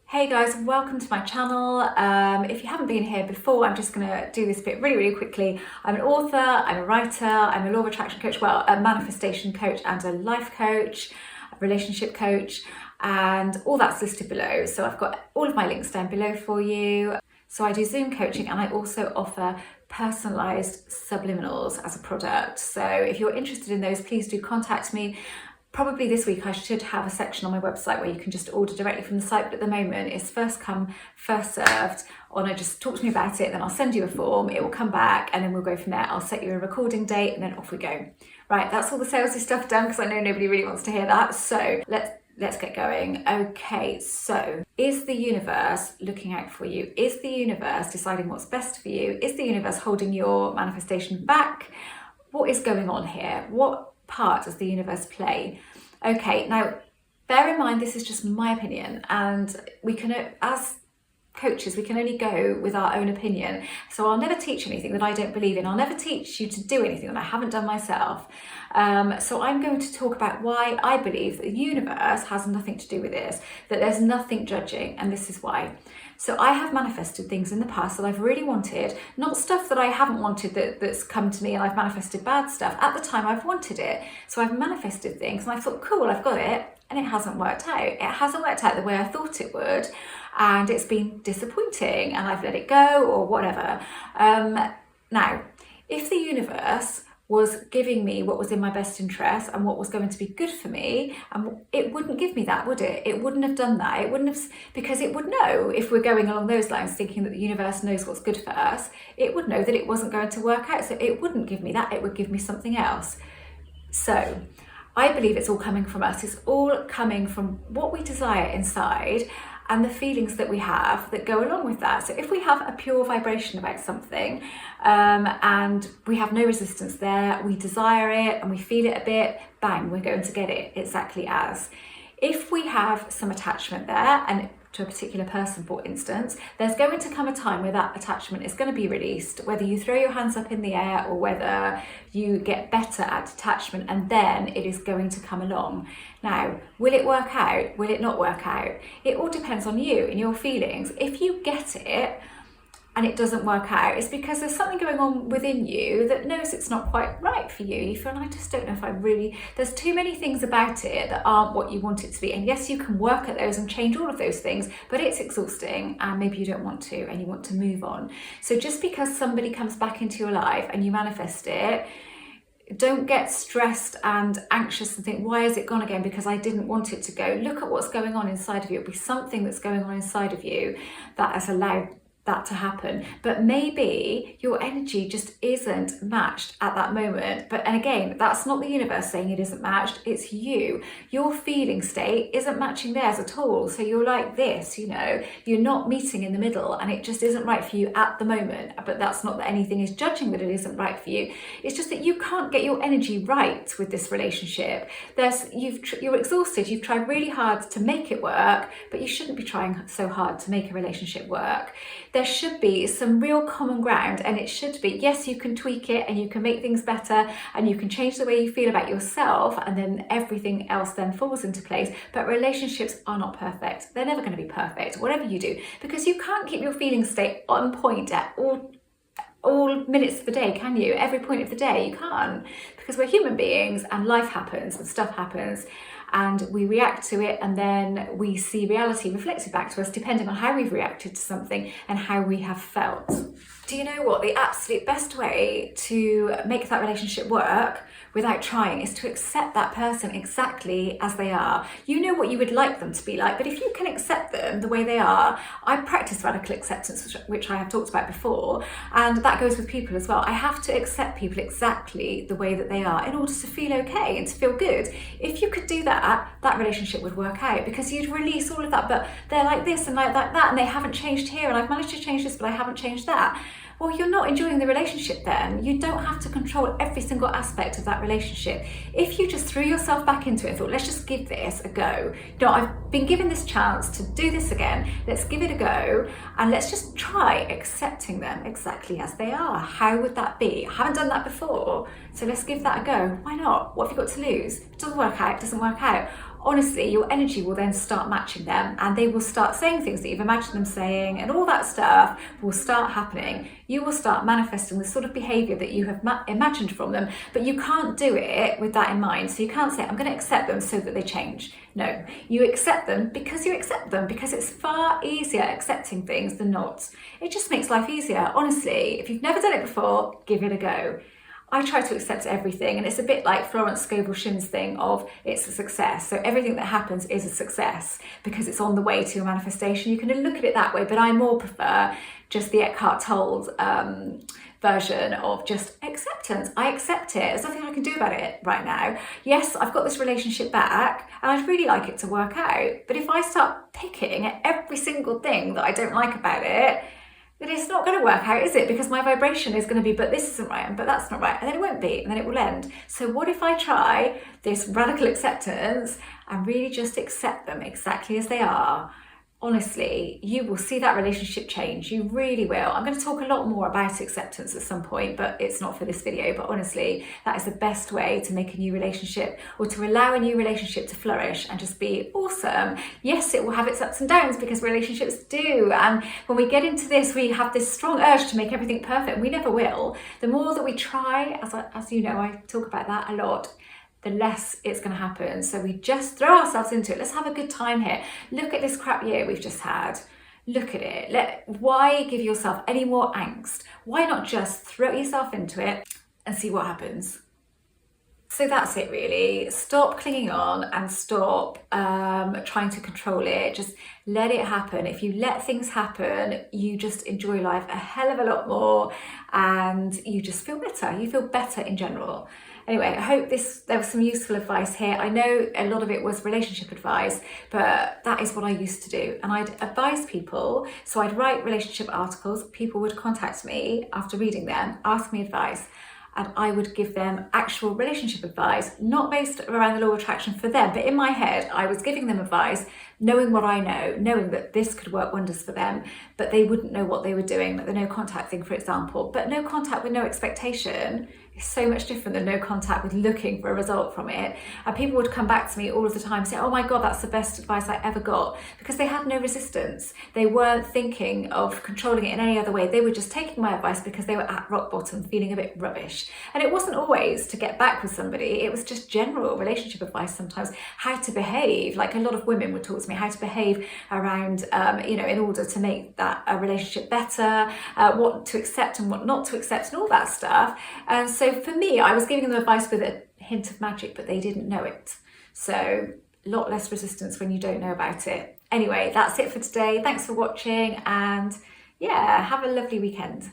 Hey guys, welcome to my channel. If you haven't been here before, I'm just going to do this bit really quickly. I'm an author, I'm a writer, I'm a law of attraction coach, well, a manifestation coach and a life coach, a relationship coach, and all that's listed below. So I've got all of my links down below for you. So I do Zoom coaching and I also offer personalized subliminals as a product. So if you're interested in those, please do contact me. Probably this week I should have a section on my website where you can just order directly from the site, but at the moment it's first come, first served, or just talk to me about it, then I'll send you a form, it will come back, and then we'll go from there. I'll set you a recording date and then off we go. Right, that's all the salesy stuff done because I know nobody really wants to hear that, so let's get going. Okay, so is the universe looking out for you? Is the universe deciding what's best for you? Is the universe holding your manifestation back? What is going on here? What part does the universe play? Okay, now bear in mind this is just my opinion, and we can, as coaches, we can only go with our own opinion. So I'll never teach anything that I don't believe in. I'll never teach you to do anything that I haven't done myself. So I'm going to talk about why I believe that the universe has nothing to do with this, that there's nothing judging, and this is why. So I have manifested things in the past that I've really wanted, not stuff that I haven't wanted that's come to me, and I've manifested bad stuff. At the time I've wanted it. So I've manifested things and I thought, cool, I've got it, and it hasn't worked out. It hasn't worked out the way I thought it would, and it's been disappointing, and I've let it go or whatever. Now, if the universe was giving me what was in my best interest and what was going to be good for me, and it wouldn't give me that, would it? It wouldn't have done that. It wouldn't have, because it would know, if we're going along those lines, thinking that the universe knows what's good for us, it would know that it wasn't going to work out. So it wouldn't give me that, it would give me something else. So I believe it's all coming from us. It's all coming from what we desire inside and the feelings that we have that go along with that. So if we have a pure vibration about something, and we have no resistance there, we desire it and we feel it a bit, bang, we're going to get it exactly as. If we have some attachment there, and to a particular person, for instance, there's going to come a time where that attachment is going to be released, whether you throw your hands up in the air or whether you get better at detachment, and then it is going to come along. Now, will it work out? Will it not work out? It all depends on you and your feelings. If you get it and it doesn't work out, it's because there's something going on within you that knows it's not quite right for you. You feel, I just don't know if I really, there's too many things about it that aren't what you want it to be. And yes, you can work at those and change all of those things, but it's exhausting and maybe you don't want to and you want to move on. So just because somebody comes back into your life and you manifest it, don't get stressed and anxious and think, why is it gone again? Because I didn't want it to go. Look at what's going on inside of you. It'll be something that's going on inside of you that has allowed that to happen, but maybe your energy just isn't matched at that moment. And again, that's not the universe saying it isn't matched, it's you. Your feeling state isn't matching theirs at all. So you're like this, you're not meeting in the middle, and it just isn't right for you at the moment. But that's not that anything is judging that it isn't right for you. It's just that you can't get your energy right with this relationship. You're exhausted, you've tried really hard to make it work, but you shouldn't be trying so hard to make a relationship work. There should be some real common ground, and it should be, yes, you can tweak it and you can make things better and you can change the way you feel about yourself, and then everything else then falls into place. But relationships are not perfect. They're never going to be perfect, whatever you do, because you can't keep your feeling state on point at all minutes of the day, can you? Every point of the day, you can't, because we're human beings and life happens and stuff happens, and we react to it, and then we see reality reflected back to us depending on how we've reacted to something and how we have felt. Do you know what? The absolute best way to make that relationship work without trying is to accept that person exactly as they are. You know what you would like them to be like, but if you can accept them the way they are, I practice radical acceptance, which I have talked about before, and that goes with people as well. I have to accept people exactly the way that they are in order to feel okay and to feel good. If you could do that, that relationship would work out, because you'd release all of that, but they're like this and like that, and they haven't changed here, and I've managed to change this, but I haven't changed that. Well, you're not enjoying the relationship then. You don't have to control every single aspect of that relationship. If you just threw yourself back into it and thought, let's just give this a go. I've been given this chance to do this again. Let's give it a go, and let's just try accepting them exactly as they are. How would that be? I haven't done that before, so let's give that a go. Why not? What have you got to lose? If it doesn't work out, it doesn't work out. honestly, your energy will then start matching them, and they will start saying things that you've imagined them saying, and all that stuff will start happening. You will start manifesting the sort of behaviour that you have imagined from them, but you can't do it with that in mind. So you can't say, I'm going to accept them so that they change. No, you accept them because you accept them, because it's far easier accepting things than not. It just makes life easier. Honestly, if you've never done it before, give it a go. I try to accept everything, and it's a bit like Florence Scovel-Shinn's thing of it's a success. So everything that happens is a success because it's on the way to your manifestation. You can look at it that way, but I more prefer just the Eckhart Tolle version of just acceptance. I accept it. There's nothing I can do about it right now. Yes, I've got this relationship back and I'd really like it to work out. But if I start picking at every single thing that I don't like about it, then it's not going to work out, is it? Because my vibration is going to be, but this isn't right, but that's not right, and then it won't be, and then it will end. So what if I try this radical acceptance and really just accept them exactly as they are? Honestly, you will see that relationship change. You really will. I'm going to talk a lot more about acceptance at some point, but it's not for this video. But honestly, that is the best way to make a new relationship, or to allow a new relationship to flourish and just be awesome. Yes, it will have its ups and downs, because relationships do. And when we get into this, we have this strong urge to make everything perfect, and we never will. The more that we try, as you know, I talk about that a lot, the less it's going to happen. So we just throw ourselves into it. Let's have a good time here. Look at this crap year we've just had. Look at it. Why give yourself any more angst? Why not just throw yourself into it and see what happens? So that's it really. Stop clinging on and stop trying to control it. Just let it happen. If you let things happen, you just enjoy life a hell of a lot more, and you just feel better. You feel better in general. Anyway, I hope there was some useful advice here. I know a lot of it was relationship advice, but that is what I used to do. And I'd advise people. So I'd write relationship articles. People would contact me after reading them, ask me advice, and I would give them actual relationship advice, not based around the law of attraction for them, but in my head, I was giving them advice, knowing what I know, knowing that this could work wonders for them, but they wouldn't know what they were doing, like the no contact thing, for example. But no contact with no expectation is so much different than no contact with looking for a result from it. And people would come back to me all of the time and say, oh my God, that's the best advice I ever got, because they had no resistance. They weren't thinking of controlling it in any other way. They were just taking my advice because they were at rock bottom, feeling a bit rubbish. And it wasn't always to get back with somebody. It was just general relationship advice sometimes, how to behave. Like a lot of women would talk to me how to behave around, in order to make that relationship better, what to accept and what not to accept and all that stuff. And so for me, I was giving them advice with a hint of magic, but they didn't know it. So a lot less resistance when you don't know about it. Anyway, that's it for today. Thanks for watching, and yeah, have a lovely weekend.